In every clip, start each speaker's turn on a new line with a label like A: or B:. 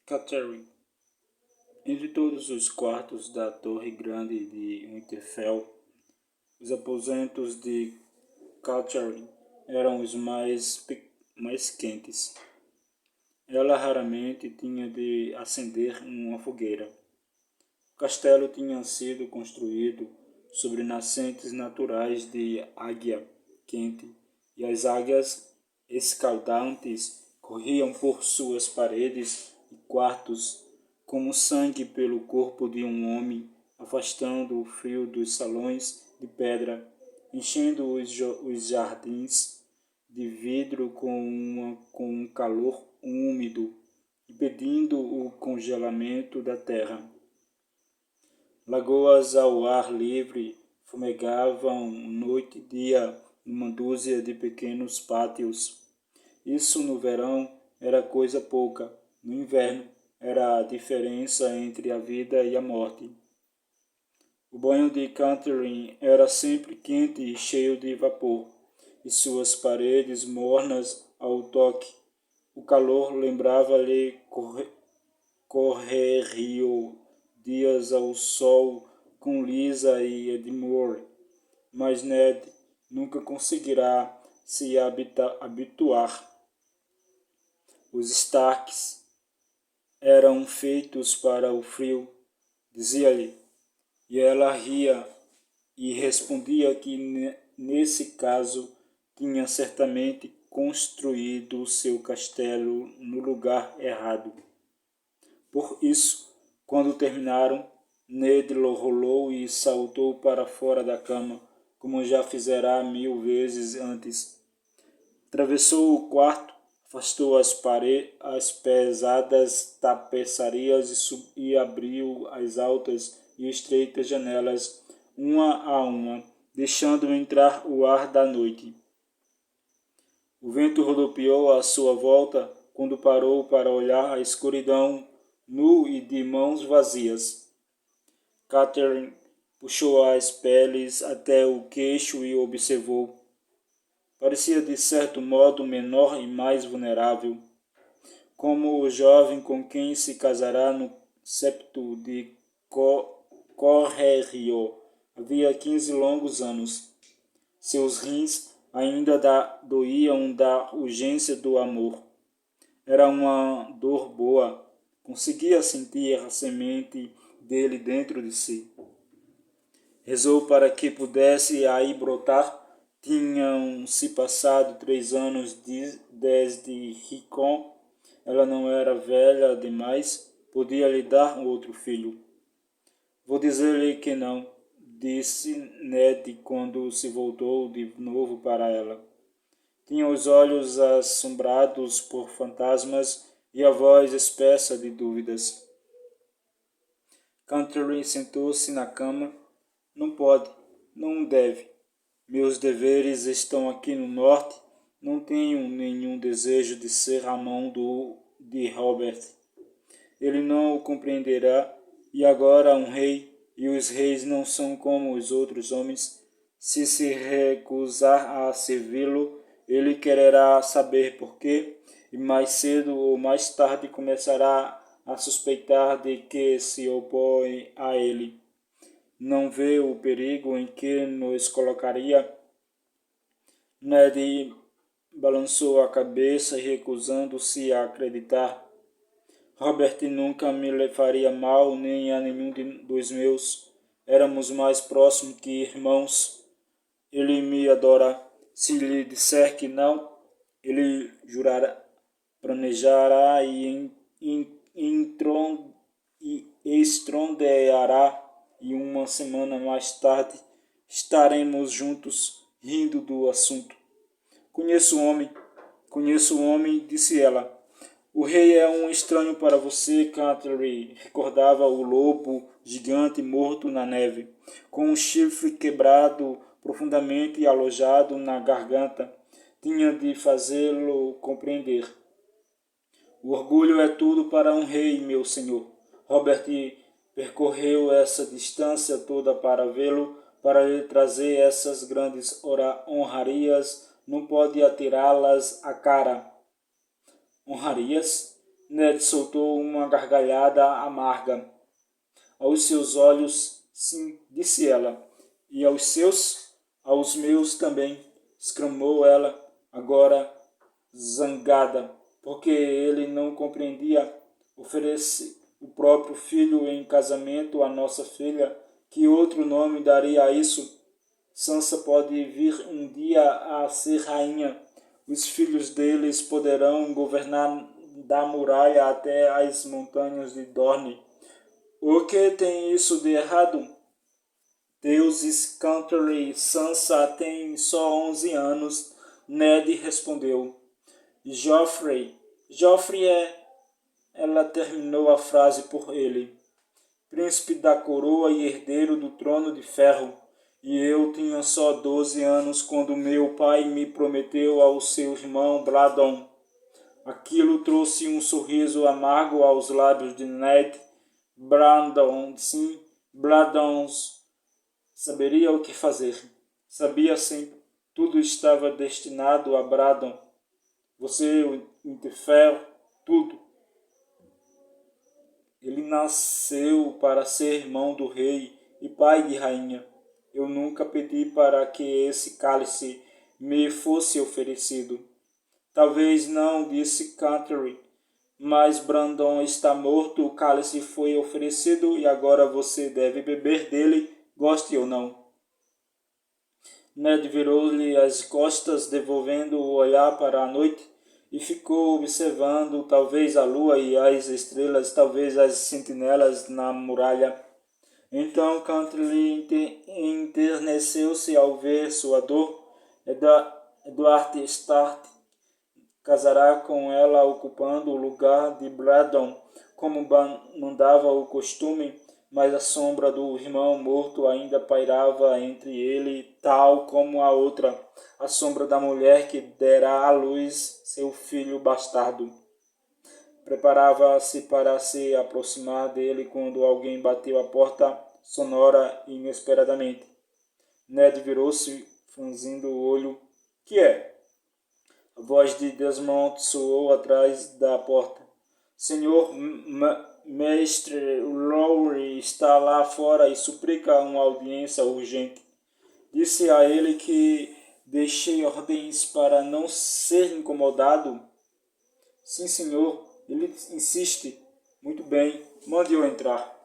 A: Catherine. Entre todos os quartos da Torre Grande de Winterfell, os aposentos de Catherine eram os mais quentes. Ela raramente tinha de acender uma fogueira. O castelo tinha sido construído sobre nascentes naturais de águia quente, e as águias escaldantes corriam por suas paredes e quartos como sangue pelo corpo de um homem, afastando o frio dos salões de pedra, enchendo os jardins de vidro com um calor úmido, impedindo o congelamento da terra. Lagoas ao ar livre fumegavam noite e dia numa dúzia de pequenos pátios. Isso no verão era coisa pouca, no inverno era a diferença entre a vida e a morte. O banho de Catherine era sempre quente e cheio de vapor, e suas paredes mornas ao toque. O calor lembrava-lhe correrio dias ao sol com Lisa e Edmure, mas Ned nunca conseguirá se habituar. Os Starks eram feitos para o frio, dizia-lhe, e ela ria e respondia que, nesse caso, tinha certamente construído seu castelo no lugar errado. Por isso, quando terminaram, Ned rolou e saltou para fora da cama, como já fizera 1000 vezes antes. Atravessou o quarto, afastou as pesadas tapeçarias e abriu as altas e estreitas janelas, uma a uma, deixando entrar o ar da noite. O vento rodopiou à sua volta quando parou para olhar a escuridão, nu e de mãos vazias. Catherine puxou as peles até o queixo e observou. Parecia de certo modo menor e mais vulnerável, como o jovem com quem se casará no septo de Correrio havia 15 longos anos. Seus rins ainda doíam da urgência do amor. Era uma dor boa. Conseguia sentir a semente dele dentro de si. Rezou para que pudesse aí brotar. Tinham-se passado 3 anos desde Rickon. Ela não era velha demais. Podia lhe dar outro filho. Vou dizer-lhe que não, disse Ned quando se voltou de novo para ela. Tinha os olhos assombrados por fantasmas e a voz espessa de dúvidas. Catherine sentou-se na cama. Não pode, não deve. Meus deveres estão aqui no norte. Não tenho nenhum desejo de ser a mão de Robert. Ele não o compreenderá, e agora um rei, e os reis não são como os outros homens. Se recusar a servi-lo, ele quererá saber por quê, e mais cedo ou mais tarde começará a suspeitar de que se opõe a ele. Não vê o perigo em que nos colocaria? Ned balançou a cabeça, recusando-se a acreditar. Robert nunca me faria mal, nem a nenhum dos meus. Éramos mais próximos que irmãos. Ele me adora. Se lhe disser que não, ele jurará, planejará e estrondeará, e uma semana mais tarde estaremos juntos, rindo do assunto. Conheço o homem, disse ela. O rei é um estranho para você, Catherine. Recordava o lobo gigante morto na neve, com um chifre quebrado profundamente alojado na garganta. Tinha de fazê-lo compreender. O orgulho é tudo para um rei, meu senhor. Robert percorreu essa distância toda para vê-lo, para lhe trazer essas grandes honrarias. Não pode atirá-las à cara. Honrarias? Ned soltou uma gargalhada amarga. Aos seus olhos, sim, disse ela. E aos seus? Aos meus também, exclamou ela, agora zangada, porque ele não compreendia. Oferece o próprio filho em casamento à nossa filha. Que outro nome daria a isso? Sansa pode vir um dia a ser rainha. Os filhos deles poderão governar da muralha até as montanhas de Dorne. O que tem isso de errado? Deuses Canterley, Sansa tem só 11 anos, Ned respondeu. Joffrey é... Ela terminou a frase por ele. Príncipe da coroa e herdeiro do trono de ferro. E eu tinha só 12 anos quando meu pai me prometeu ao seu irmão Bradon. Aquilo trouxe um sorriso amargo aos lábios de Ned. Brandon, sim, Bradons saberia o que fazer. Sabia sempre. Tudo estava destinado a Bradon. Você, o Winterfell, tudo. Ele nasceu para ser irmão do rei e pai de rainha. Eu nunca pedi para que esse cálice me fosse oferecido. Talvez não, disse Canterbury, mas Brandon está morto, o cálice foi oferecido e agora você deve beber dele, goste ou não. Ned virou-lhe as costas, devolvendo o olhar para a noite, e ficou observando talvez a lua e as estrelas, talvez as sentinelas na muralha. Então Canterbury enterneceu-se ao ver sua dor. Edward Stark casará com ela, ocupando o lugar de Bradon, como mandava o costume, mas a sombra do irmão morto ainda pairava entre ele, tal como a outra, a sombra da mulher que dera à luz seu filho bastardo. Preparava-se para se aproximar dele quando alguém bateu a porta sonora e inesperadamente. Ned virou-se, franzindo o olho. Que é? A voz de Desmond soou atrás da porta. Senhor, mestre Lowry está lá fora e suplica uma audiência urgente. Disse a ele que deixei ordens para não ser incomodado. Sim, senhor. Ele insiste. Muito bem, mande-o entrar.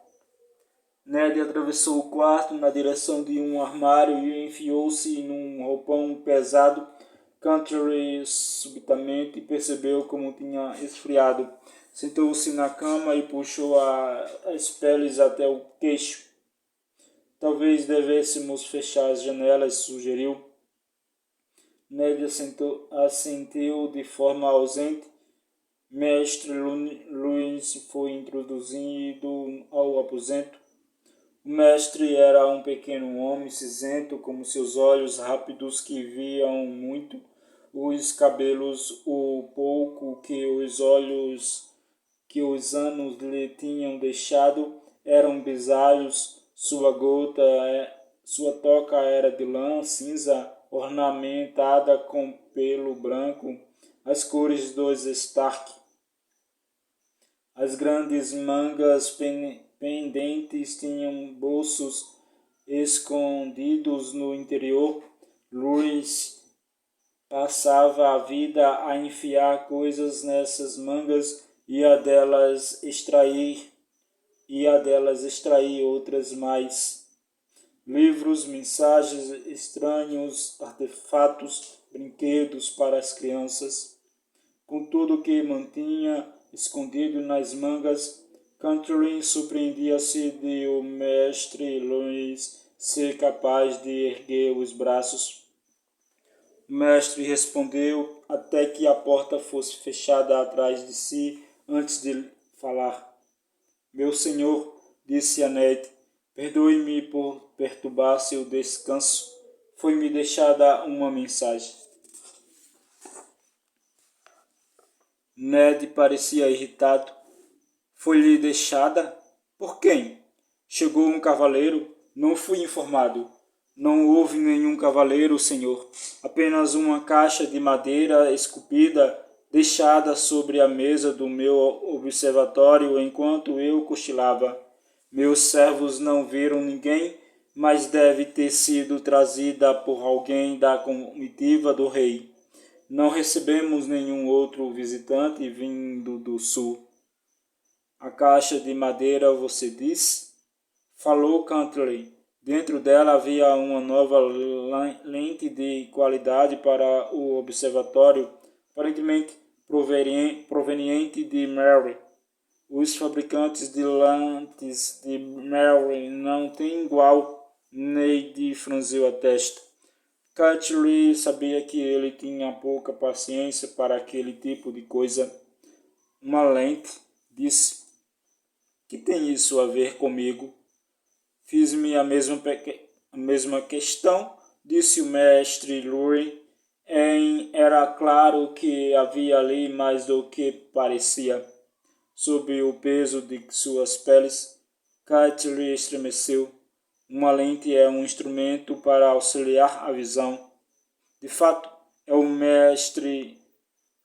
A: Ned atravessou o quarto na direção de um armário e enfiou-se num roupão pesado. Canterbury subitamente percebeu como tinha esfriado. Sentou-se na cama e puxou as peles até o queixo. Talvez devêssemos fechar as janelas, sugeriu. Ned assentiu de forma ausente. Mestre Luís foi introduzido ao aposento. O mestre era um pequeno homem cinzento, com seus olhos rápidos que viam muito, os cabelos o pouco que os anos lhe tinham deixado eram grisalhos, sua toca era de lã cinza, ornamentada com pelo branco, as cores dos Stark. As grandes mangas pendentes tinham bolsos escondidos no interior. Luís passava a vida a enfiar coisas nessas mangas e a delas extrair outras mais. Livros, mensagens, estranhos, artefatos, brinquedos para as crianças. Com tudo que mantinha escondido nas mangas, Canterbury surpreendia-se de o mestre Luís ser capaz de erguer os braços. O mestre respondeu até que a porta fosse fechada atrás de si antes de falar. Meu senhor, disse a Ned, perdoe-me por perturbar seu descanso. Foi-me deixada uma mensagem. Ned parecia irritado. Foi-lhe deixada? Por quem? Chegou um cavaleiro? Não fui informado. Não houve nenhum cavaleiro, senhor. Apenas uma caixa de madeira esculpida deixada sobre a mesa do meu observatório enquanto eu cochilava. Meus servos não viram ninguém, mas deve ter sido trazida por alguém da comitiva do rei. Não recebemos nenhum outro visitante vindo do sul. A caixa de madeira, você diz? Falou Cantley. Dentro dela havia uma nova lente de qualidade para o observatório, aparentemente proveniente de Mary. Os fabricantes de lentes de Mary não têm igual. Neide franziu a testa. Cantley sabia que ele tinha pouca paciência para aquele tipo de coisa. Uma lente, disse. Que tem isso a ver comigo? Fiz-me a mesma questão, disse o mestre Lurie. Era claro que havia ali mais do que parecia. Sob o peso de suas peles, Catley estremeceu. Uma lente é um instrumento para auxiliar a visão. De fato, o mestre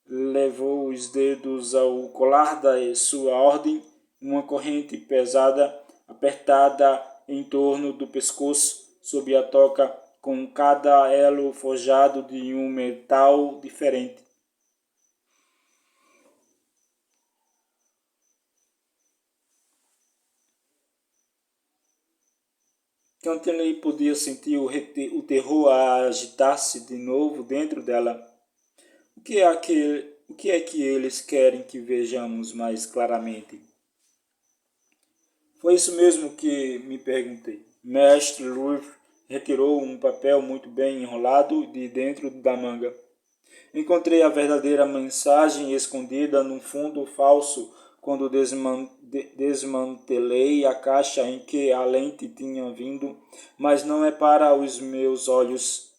A: levou os dedos ao colar da sua ordem, uma corrente pesada, apertada em torno do pescoço, sob a toca, com cada elo forjado de um metal diferente. Cantley podia sentir o terror a agitar-se de novo dentro dela. O que é que eles querem que vejamos mais claramente? Foi isso mesmo que me perguntei. Mestre Louis retirou um papel muito bem enrolado de dentro da manga. Encontrei a verdadeira mensagem escondida num fundo falso quando desmantelei a caixa em que a lente tinha vindo, mas não é para os meus olhos.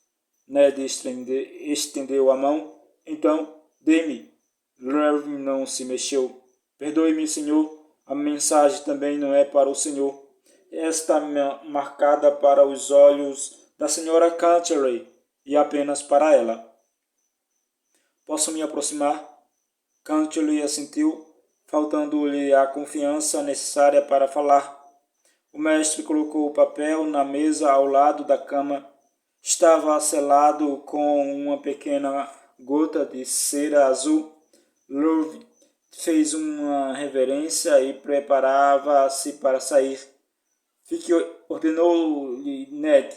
A: Ned estendeu a mão. Então, dê-me. Louis não se mexeu. Perdoe-me, senhor. A mensagem também não é para o senhor. Está marcada para os olhos da senhora Cantley e apenas para ela. Posso me aproximar? Cantley assentiu, faltando-lhe a confiança necessária para falar. O mestre colocou o papel na mesa ao lado da cama. Estava selado com uma pequena gota de cera azul. Louis fez uma reverência e preparava-se para sair. Fique, ordenou-lhe Ned.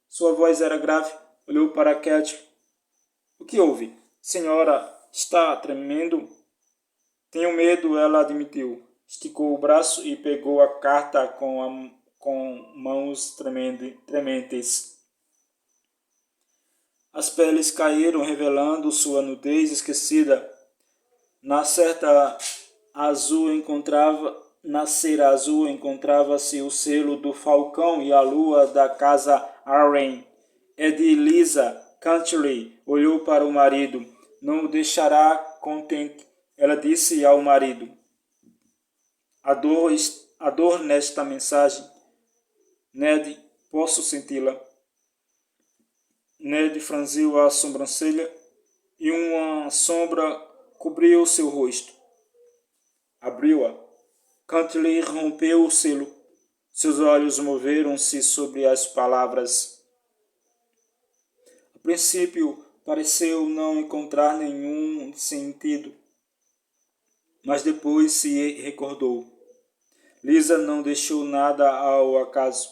A: Sua voz era grave. Olhou para Cat. O que houve? Senhora, está tremendo? Tenho medo, ela admitiu. Esticou o braço e pegou a carta com mãos trementes. As peles caíram, revelando sua nudez esquecida. Na cera azul encontrava-se o selo do falcão e a lua da casa Arryn. É de Lisa. Cantley olhou para o marido. Não o deixará contente, ela disse ao marido. A dor nesta mensagem. Ned, posso senti-la. Ned franziu a sobrancelha e uma sombra cobriu seu rosto. Abriu-a. Cantley rompeu o selo. Seus olhos moveram-se sobre as palavras. A princípio, pareceu não encontrar nenhum sentido, mas depois se recordou. Lisa não deixou nada ao acaso.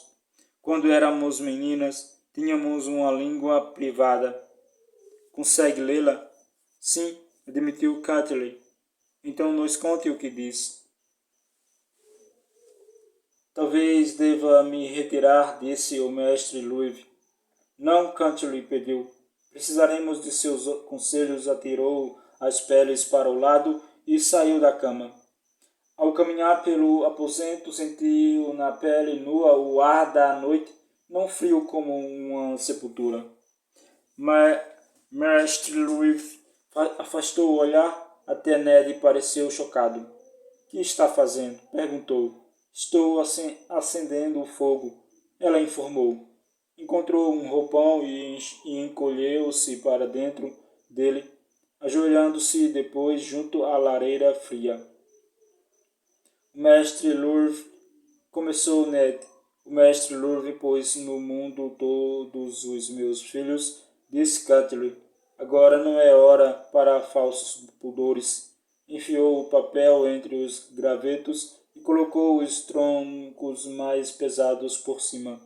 A: Quando éramos meninas, tínhamos uma língua privada. Consegue lê-la? Sim, admitiu Cantley. Então nos conte o que diz. Talvez deva me retirar, disse o mestre Louis. Não, Cantley pediu. Precisaremos de seus conselhos. Atirou as peles para o lado e saiu da cama. Ao caminhar pelo aposento, sentiu na pele nua o ar da noite, não frio como uma sepultura. Mas mestre Louis afastou o olhar até Ned e pareceu chocado. Que está fazendo? Perguntou. Estou acendendo o fogo, ela informou. Encontrou um roupão e encolheu-se para dentro dele. ajoelhando-se depois junto à lareira fria. O mestre Lurve, começou Ned. O mestre Lurve pôs no mundo todos os meus filhos, disse Catelyn. Agora não é hora para falsos pudores. Enfiou o papel entre os gravetos e colocou os troncos mais pesados por cima.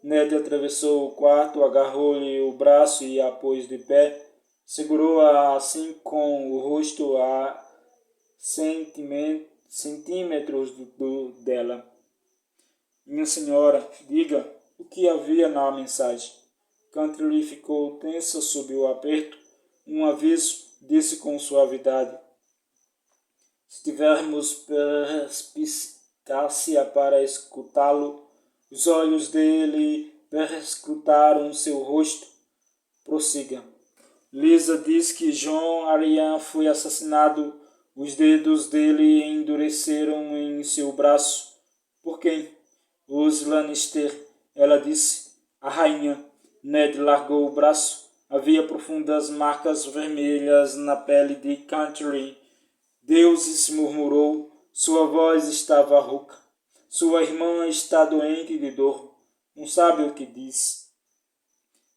A: Ned atravessou o quarto, agarrou-lhe o braço e a pôs de pé. Segurou-a assim com o rosto a centímetros dela. Minha senhora, diga o que havia na mensagem. Catelyn ficou tensa sob o aperto. Um aviso, disse com suavidade. Se tivermos perspicácia para escutá-lo, os olhos dele perscrutaram seu rosto. Prossiga. Lisa diz que Jon Arryn foi assassinado. Os dedos dele endureceram em seu braço. Por quem? Os Lannister, ela disse. A rainha. Ned largou o braço. Havia profundas marcas vermelhas na pele de Catelyn. Deuses, murmurou. Sua voz estava rouca. Sua irmã está doente de dor. Não sabe o que diz.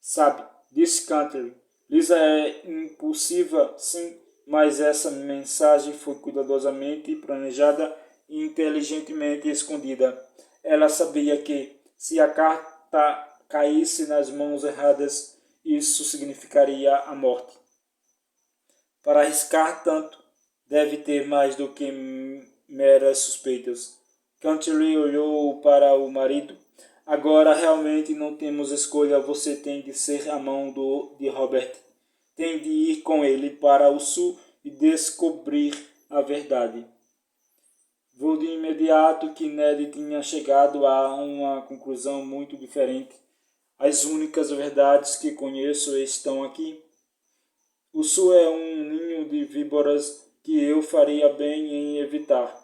A: Sabe, disse Catelyn. Lisa é impulsiva, sim, mas essa mensagem foi cuidadosamente planejada e inteligentemente escondida. Ela sabia que, se a carta caísse nas mãos erradas, isso significaria a morte. Para arriscar tanto, deve ter mais do que meras suspeitas. Catelyn olhou para o marido. Agora realmente não temos escolha. Você tem de ser a mão de Robert. Tem de ir com ele para o sul e descobrir a verdade. Vou de imediato que Ned tinha chegado a uma conclusão muito diferente. As únicas verdades que conheço estão aqui. O sul é um ninho de víboras que eu faria bem em evitar.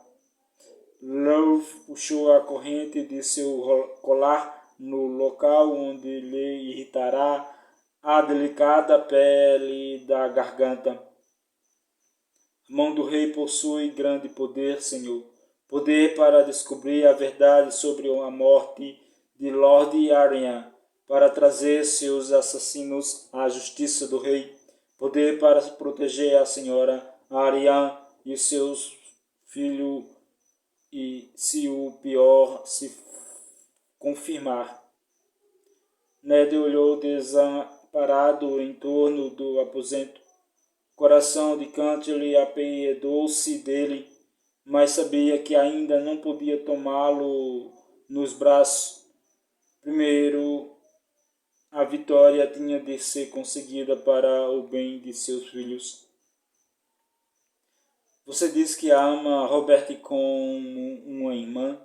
A: Love puxou a corrente de seu colar no local onde lhe irritará a delicada pele da garganta. A mão do rei possui grande poder, senhor. Poder para descobrir a verdade sobre a morte de Lord Arryn, para trazer seus assassinos à justiça do rei. Poder para proteger a senhora Arryn e seus filhos e, se o pior se confirmar. Ned olhou desamparado em torno do aposento. O coração de Catelyn apiedou-se dele, mas sabia que ainda não podia tomá-lo nos braços. Primeiro, a vitória tinha de ser conseguida para o bem de seus filhos. Você diz que ama Robert como uma irmã.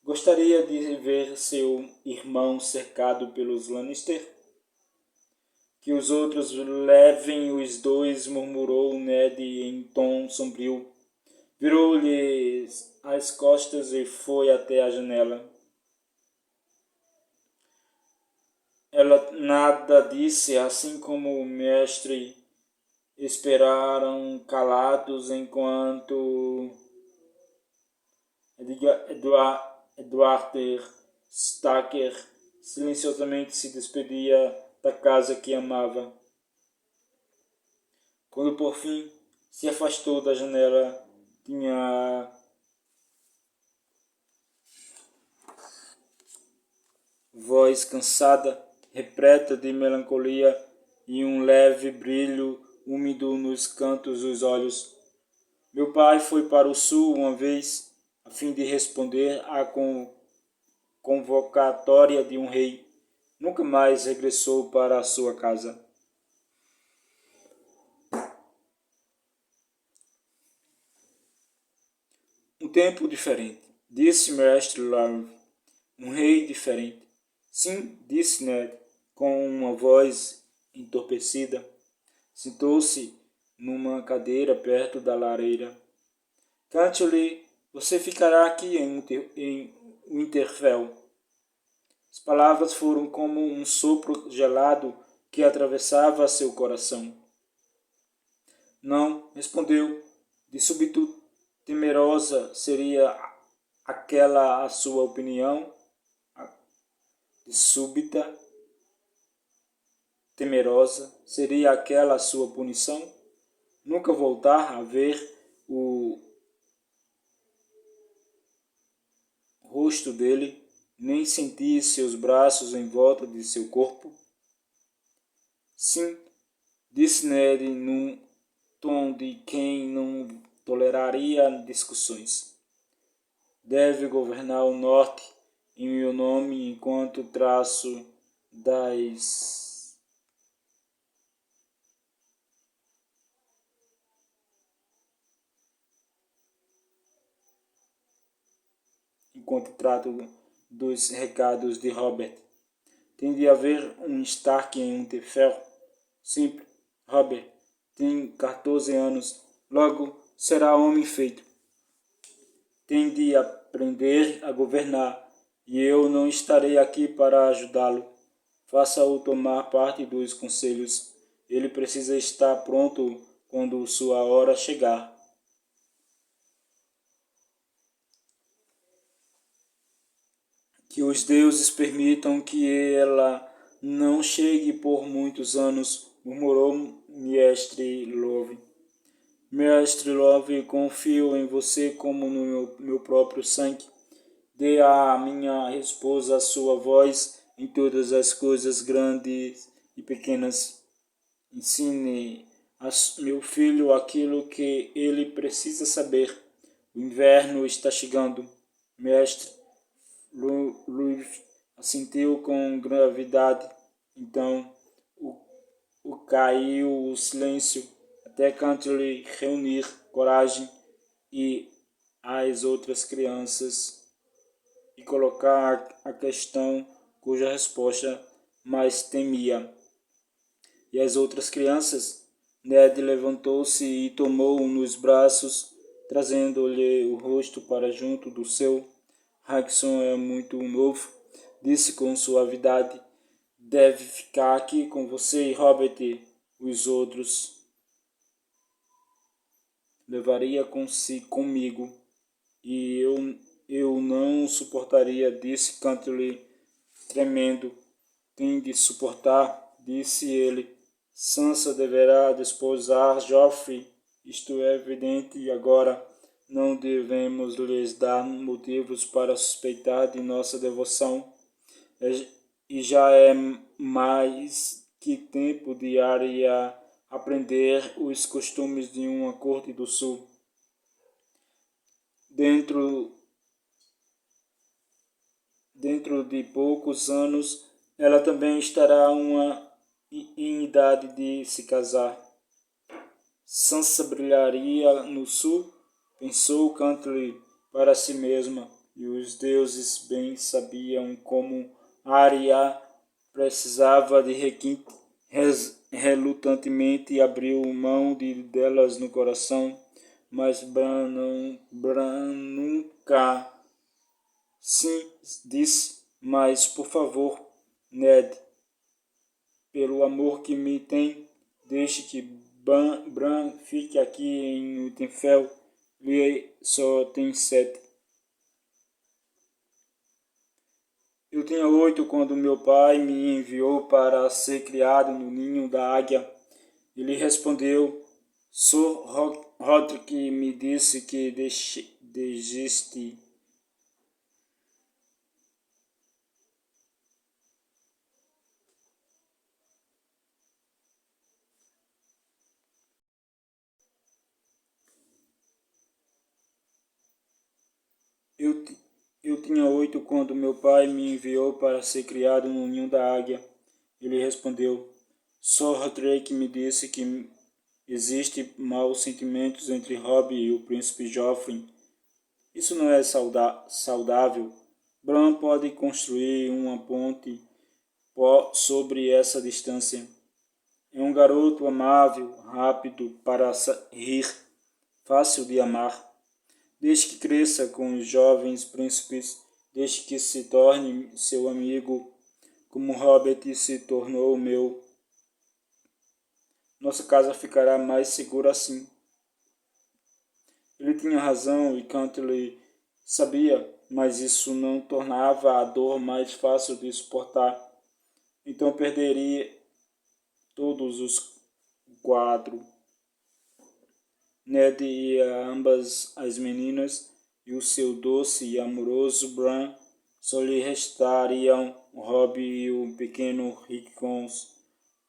A: Gostaria de ver seu irmão cercado pelos Lannister? Que os outros levem os dois, murmurou Ned em tom sombrio. Virou-lhe as costas e foi até a janela. Ela nada disse, assim como o mestre. Esperaram calados enquanto Edward Stacker silenciosamente se despedia da casa que amava. Quando por fim se afastou da janela, tinha voz cansada, repleta de melancolia e um leve brilho úmido nos cantos dos olhos. Meu pai foi para o sul uma vez, a fim de responder à convocatória de um rei. Nunca mais regressou para a sua casa. Um tempo diferente, disse Mestre Larve. Um rei diferente. Sim, disse Ned, com uma voz entorpecida. Sentou-se numa cadeira perto da lareira. Catelyn, você ficará aqui em Winterfell. As palavras foram como um sopro gelado que atravessava seu coração. Não, respondeu. De súbito temerosa seria aquela a sua opinião? De súbita temerosa seria aquela a sua punição? Nunca voltar a ver o rosto dele, nem sentir seus braços em volta de seu corpo? Sim, disse Ned num tom de quem não toleraria discussões. Deve governar o norte em meu nome enquanto traço das enquanto trato dos recados de Robert. Tem de haver um Stark em Winterfell? Simples. Robert tem 14 anos, logo será homem feito. Tem de aprender a governar, e eu não estarei aqui para ajudá-lo. Faça-o tomar parte dos conselhos. Ele precisa estar pronto quando sua hora chegar. Que os deuses permitam que ela não chegue por muitos anos, murmurou Mestre Love. Mestre Love, confio em você como no meu próprio sangue. Dê à minha esposa a sua voz em todas as coisas grandes e pequenas. Ensine a meu filho aquilo que ele precisa saber. O inverno está chegando. Mestre Louis assentiu com gravidade. Então caiu o silêncio até Cantley reunir coragem e as outras crianças e colocar a questão cuja resposta mais temia. E as outras crianças? Ned levantou-se e tomou-o nos braços, trazendo-lhe o rosto para junto do seu. Hagson é muito novo, disse com suavidade. Deve ficar aqui com você e Robert. Os outros levaria comigo, e eu não suportaria, disse Cantley, tremendo. Tem de suportar, disse ele. Sansa deverá desposar Joffrey. Isto é evidente agora. Não devemos lhes dar motivos para suspeitar de nossa devoção. E já é mais que tempo de Arya aprender os costumes de uma corte do sul. Dentro de poucos anos, ela também estará em idade de se casar. Sansa brilharia no sul, pensou Cantley para si mesma, e os deuses bem sabiam como Arya precisava de requinte. Relutantemente abriu mão delas no coração, mas Bran nunca. Sim, disse, mas por favor, Ned, pelo amor que me tem, deixe que Bran fique aqui em Winterfell. Ele só tem 7. Eu tinha 8 quando meu pai me enviou para ser criado no ninho da águia. Ele respondeu, Sir Roderick me disse que desiste. Eu tinha 8 quando meu pai me enviou para ser criado no ninho da águia. Ele respondeu, Sir Roderick me disse que existe maus sentimentos entre Robb e o príncipe Joffrey. Isso não é saudável. Bran pode construir uma ponte sobre essa distância. É um garoto amável, rápido para rir, fácil de amar. Desde que cresça com os jovens príncipes, desde que se torne seu amigo, como Robert se tornou meu. Nossa casa ficará mais segura assim. Ele tinha razão e Cantley sabia, mas isso não tornava a dor mais fácil de suportar. Então perderia todos os quatro. Ned e ambas as meninas e o seu doce e amoroso Bran só lhe restariam Robb e o pequeno Rickons.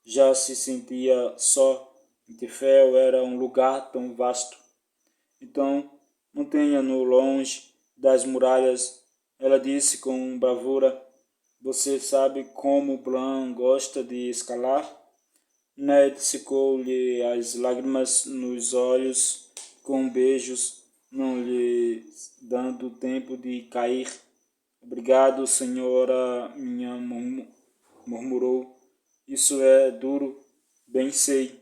A: Já se sentia só. Winterfell era um lugar tão vasto. Então, mantenha-no longe das muralhas, ela disse com bravura. Você sabe como Bran gosta de escalar? Ned secou-lhe as lágrimas nos olhos com beijos, não lhe dando tempo de cair. Obrigado, senhora minha, murmurou. Isso é duro, bem sei.